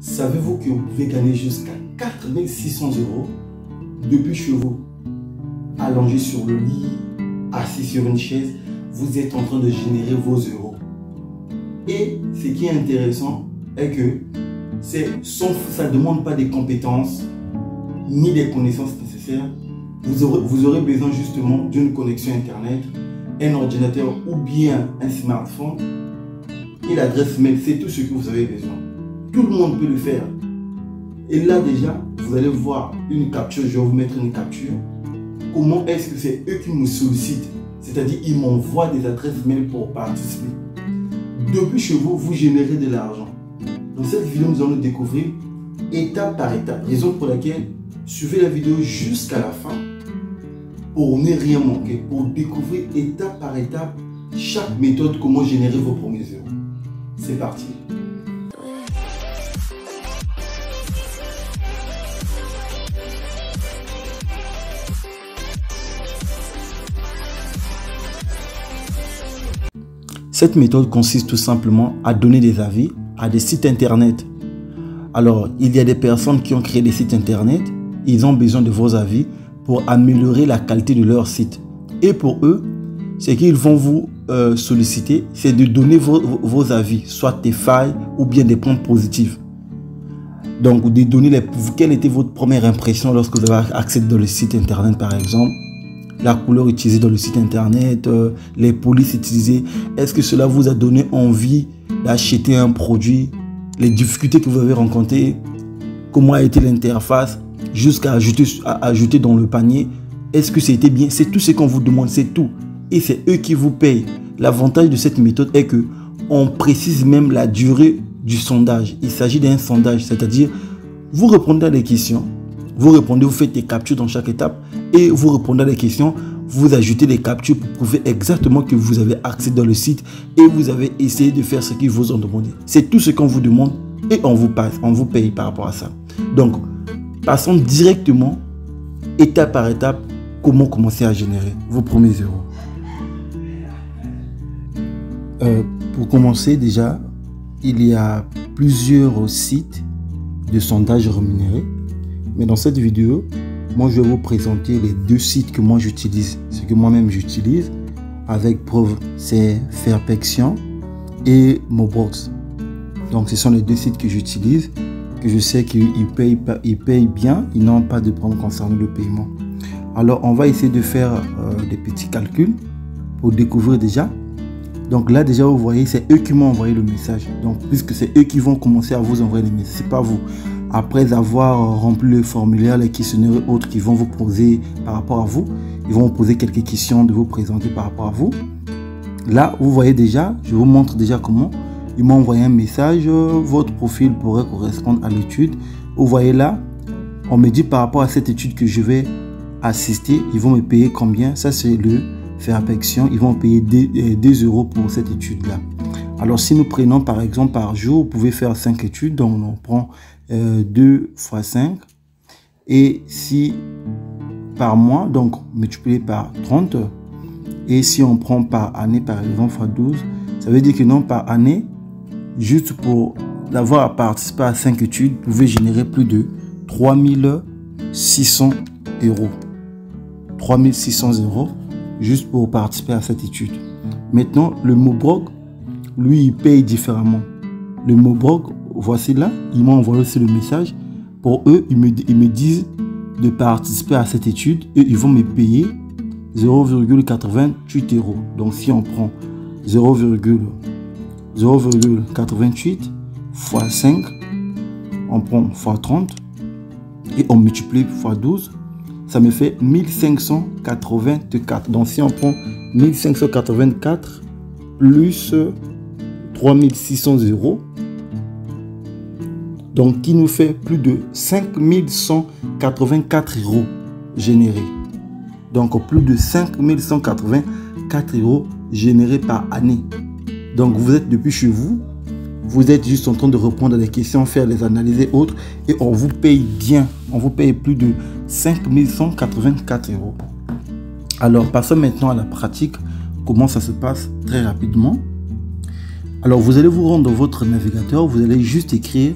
Savez-vous que vous pouvez gagner jusqu'à 4600 € depuis chez vous, allongé sur le lit, assis sur une chaise, vous êtes en train de générer vos euros. Et ce qui est intéressant est que ça ne demande pas des compétences ni des connaissances nécessaires. Vous aurez besoin justement d'une connexion internet, un ordinateur ou bien un smartphone et l'adresse mail, c'est tout ce que vous avez besoin. Tout le monde peut le faire. Et là déjà, vous allez voir une capture, je vais vous mettre une capture. Comment est-ce que c'est eux qui me sollicitent? C'est-à-dire ils m'envoient des adresses mail pour participer. Depuis chez vous, vous générez de l'argent. Dans cette vidéo, nous allons le découvrir étape par étape. Raison pour laquelle suivez la vidéo jusqu'à la fin pour ne rien manquer, pour découvrir étape par étape chaque méthode, comment générer vos premiers euros. C'est parti. Cette méthode consiste tout simplement à donner des avis à des sites internet. Alors, il y a des personnes qui ont créé des sites internet, ils ont besoin de vos avis pour améliorer la qualité de leur site. Et pour eux, ce qu'ils vont vous solliciter, c'est de donner vos avis, soit des failles ou bien des points positifs. Donc, de donner quelle était votre première impression lorsque vous avez accédé dans le site internet par exemple. La couleur utilisée dans le site internet, les polices utilisées. Est-ce que cela vous a donné envie d'acheter un produit? Les difficultés que vous avez rencontrées, comment a été l'interface jusqu'à ajouter dans le panier. Est-ce que c'était bien? C'est tout ce qu'on vous demande, c'est tout. Et c'est eux qui vous payent. L'avantage de cette méthode est que on précise même la durée du sondage. Il s'agit d'un sondage, c'est-à-dire vous répondez à des questions. Vous répondez, vous faites des captures dans chaque étape et vous répondez à des questions, vous ajoutez des captures pour prouver exactement que vous avez accès dans le site et vous avez essayé de faire ce qu'ils vous ont demandé. C'est tout ce qu'on vous demande et on vous paye par rapport à ça. Donc, passons directement, étape par étape, comment commencer à générer vos premiers euros. Pour commencer déjà, il y a plusieurs sites de sondage rémunérés. Mais dans cette vidéo, moi je vais vous présenter les deux sites que moi j'utilise, ce que moi-même j'utilise avec preuve, c'est Fairpexion et Mobox. Donc ce sont les deux sites que j'utilise, que je sais qu'ils payent bien, ils n'ont pas de problème concernant le paiement. Alors on va essayer de faire des petits calculs pour découvrir déjà. Donc là déjà vous voyez, c'est eux qui m'ont envoyé le message. Donc puisque c'est eux qui vont commencer à vous envoyer les messages, c'est pas vous. Après avoir rempli le formulaire, les questionnaires autres qui vont vous poser par rapport à vous, ils vont vous poser quelques questions de vous présenter par rapport à vous. Là, vous voyez déjà, je vous montre déjà comment. Ils m'ont envoyé un message, votre profil pourrait correspondre à l'étude. Vous voyez là, on me dit par rapport à cette étude que je vais assister, ils vont me payer combien? Ça c'est le Fairpexion, ils vont payer 2 euros pour cette étude-là. Alors si nous prenons par exemple par jour, vous pouvez faire 5 études, donc on prend 2 fois 5. Et si par mois, donc multiplié par 30. Et si on prend par année par exemple fois 12, ça veut dire que non, par année, juste pour l'avoir à participer à 5 études, vous pouvez générer plus de 3600 euros. 3600 euros juste pour participer à cette étude. Maintenant, le Mobox, lui, il paye différemment. Le Mobox, voici là, ils m'ont envoyé aussi le message. Pour eux, ils me disent de participer à cette étude et ils vont me payer 0,88 euros. Donc si on prend 0,88 fois 5, on prend fois 30 et on multiplie fois 12, ça me fait 1584. Donc si on prend 1584 plus 3600 euros, donc qui nous fait plus de 5184 euros générés. Donc plus de 5184 euros générés par année. Donc vous êtes depuis chez vous, vous êtes juste en train de répondre à des questions, faire les analyses et autres, et on vous paye bien. On vous paye plus de 5184 euros. Alors passons maintenant à la pratique. Comment ça se passe très rapidement. Alors vous allez vous rendre dans votre navigateur, vous allez juste écrire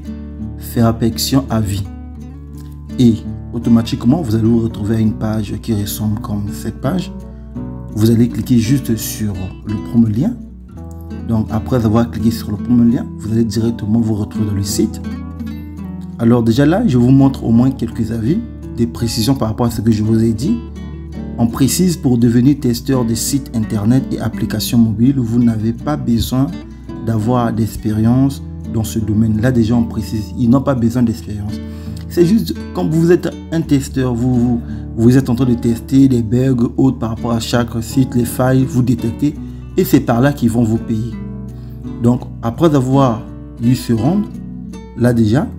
Fairpection à vie. Et automatiquement, vous allez vous retrouver à une page qui ressemble comme cette page. Vous allez cliquer juste sur le premier lien. Donc après avoir cliqué sur le premier lien, vous allez directement vous retrouver dans le site. Alors déjà là, je vous montre au moins quelques avis, des précisions par rapport à ce que je vous ai dit. On précise, pour devenir testeur de sites internet et applications mobiles, vous n'avez pas besoin d'avoir d'expérience dans ce domaine. Là déjà on précise, ils n'ont pas besoin d'expérience. C'est juste quand vous êtes un testeur, vous êtes en train de tester les bugs autres par rapport à chaque site, les failles, vous détectez, et c'est par là qu'ils vont vous payer. Donc après avoir dû se rendre, là déjà,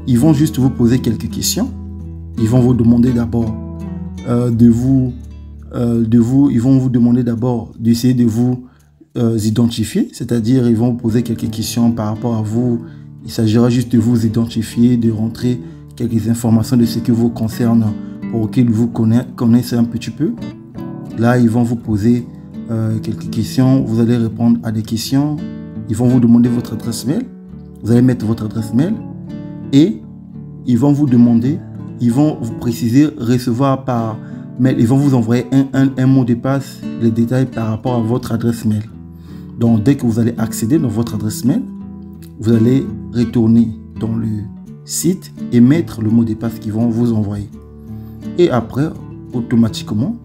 ils vont juste vous poser quelques questions. Ils vont vous demander d'abord ils vont vous demander d'abord d'essayer de vous identifier, c'est-à-dire ils vont vous poser quelques questions par rapport à vous. Il s'agira juste de vous identifier, de rentrer quelques informations de ce qui vous concerne pour qu'ils vous connaissent un petit peu. Là, ils vont vous poser quelques questions, vous allez répondre à des questions. Ils vont vous demander votre adresse mail, vous allez mettre votre adresse mail et ils vont vous demander, ils vont vous préciser recevoir par mail, ils vont vous envoyer un mot de passe, les détails par rapport à votre adresse mail. Donc dès que vous allez accéder dans votre adresse mail, vous allez retourner dans le site et mettre le mot de passe qu'ils vont vous envoyer. Et après, automatiquement,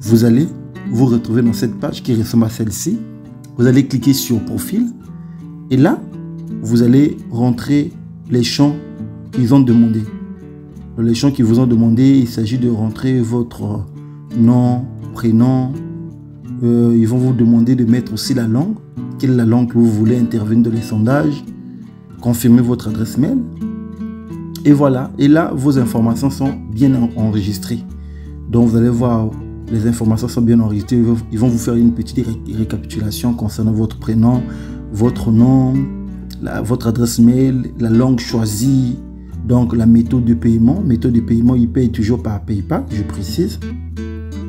vous allez vous retrouver dans cette page qui ressemble à celle-ci. Vous allez cliquer sur profil et là, vous allez rentrer les champs qu'ils ont demandé. Dans les champs qu'ils vous ont demandé, il s'agit de rentrer votre nom, prénom. Ils vont vous demander de mettre aussi la langue. Quelle est la langue que vous voulez intervenir dans les sondages. Confirmez votre adresse mail. Et voilà. Et là, vos informations sont bien enregistrées. Donc, vous allez voir, les informations sont bien enregistrées. Ils vont vous faire une petite récapitulation concernant votre prénom, votre nom, votre adresse mail, la langue choisie. Donc, la méthode de paiement. Méthode de paiement, ils payent toujours par PayPal, je précise.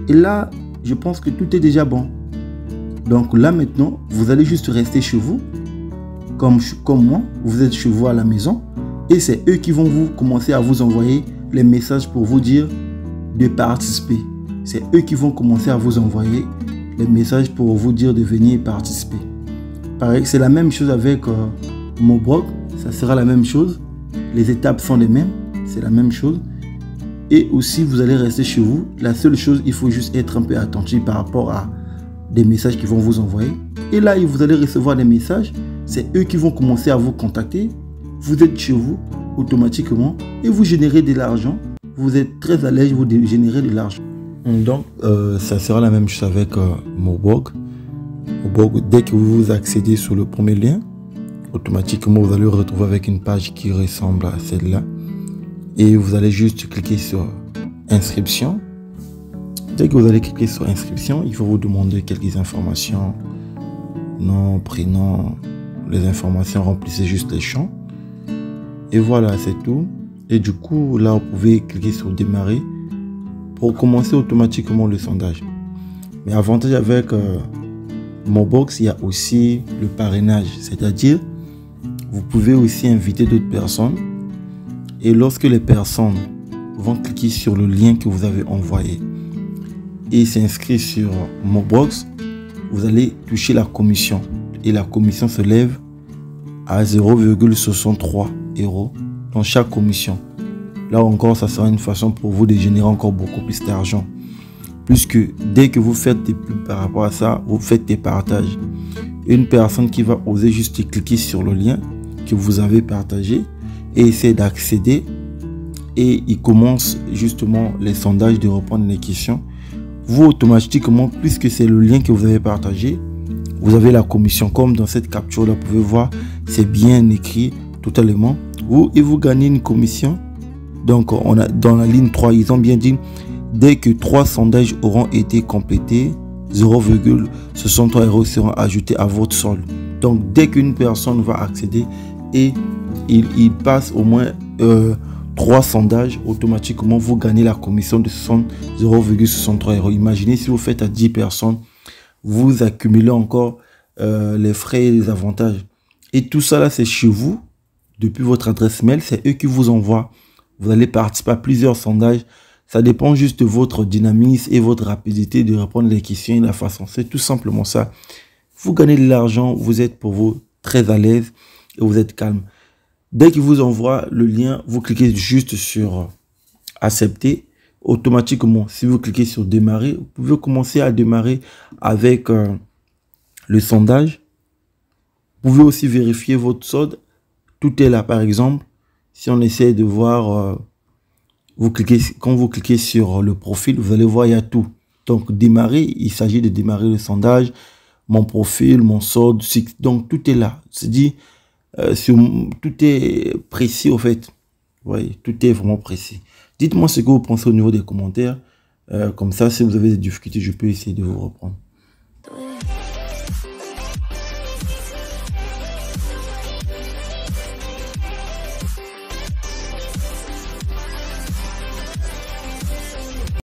Et là, je pense que tout est déjà bon. Donc là, maintenant, vous allez juste rester chez vous. Comme moi, vous êtes chez vous à la maison. Et c'est eux qui vont commencer à vous envoyer les messages pour vous dire de participer. C'est eux qui vont commencer à vous envoyer les messages pour vous dire de venir participer. Pareil, c'est la même chose avec Mobrog. Ça sera la même chose. Les étapes sont les mêmes. C'est la même chose. Et aussi, vous allez rester chez vous. La seule chose, il faut juste être un peu attentif par rapport à des messages qu'ils vont vous envoyer. Et là, vous allez recevoir des messages. C'est eux qui vont commencer à vous contacter. Vous êtes chez vous automatiquement et vous générez de l'argent. Vous êtes très à l'aise, vous générez de l'argent. Donc, ça sera la même chose avec Mobrog. Mobrog, dès que vous accédez sur le premier lien, automatiquement, vous allez vous retrouver avec une page qui ressemble à celle-là. Et vous allez juste cliquer sur inscription. Dès que vous allez cliquer sur inscription, il faut vous demander quelques informations. Nom, prénom, les informations, remplissez juste les champs. Et voilà, c'est tout. Et du coup, là, vous pouvez cliquer sur démarrer pour commencer automatiquement le sondage. Mais avantage avec Mobox, il y a aussi le parrainage. C'est-à-dire, vous pouvez aussi inviter d'autres personnes. Et lorsque les personnes vont cliquer sur le lien que vous avez envoyé et s'inscrire sur Mobox, vous allez toucher la commission. Et la commission se lève à 0,63 € dans chaque commission. Là encore, ça sera une façon pour vous de générer encore beaucoup plus d'argent. Puisque dès que vous faites des pubs par rapport à ça, vous faites des partages. Une personne qui va oser juste cliquer sur le lien que vous avez partagé et essayer d'accéder, et il commence justement les sondages de reprendre les questions. Vous automatiquement, puisque c'est le lien que vous avez partagé, vous avez la commission. Comme dans cette capture là, vous pouvez voir, c'est bien écrit totalement. Et vous gagnez une commission. Donc on a dans la ligne 3, ils ont bien dit, dès que 3 sondages auront été complétés, 0,63 € seront ajoutés à votre solde. Donc dès qu'une personne va accéder et il passe au moins 3 sondages, automatiquement vous gagnez la commission de 0,63 €. Imaginez si vous faites à 10 personnes, vous accumulez encore les frais et les avantages. Et tout ça là, c'est chez vous. depuis votre adresse mail. C'est eux qui vous envoient. Vous allez participer à plusieurs sondages. Ça dépend juste de votre dynamisme et votre rapidité de répondre les questions et la façon. C'est tout simplement ça. Vous gagnez de l'argent, vous êtes pour vous très à l'aise et vous êtes calme. Dès qu'ils vous envoient le lien, vous cliquez juste sur accepter. Automatiquement, si vous cliquez sur démarrer, vous pouvez commencer à démarrer avec le sondage. Vous pouvez aussi vérifier votre solde. Tout est là. Par exemple, si on essaie de voir, quand vous cliquez sur le profil, vous allez voir, il y a tout. Donc, démarrer, il s'agit de démarrer le sondage, mon profil, mon solde, donc tout est là. C'est dit, tout est précis au fait. Vous voyez, tout est vraiment précis. Dites-moi ce que vous pensez au niveau des commentaires. Comme ça, si vous avez des difficultés, je peux essayer de vous reprendre.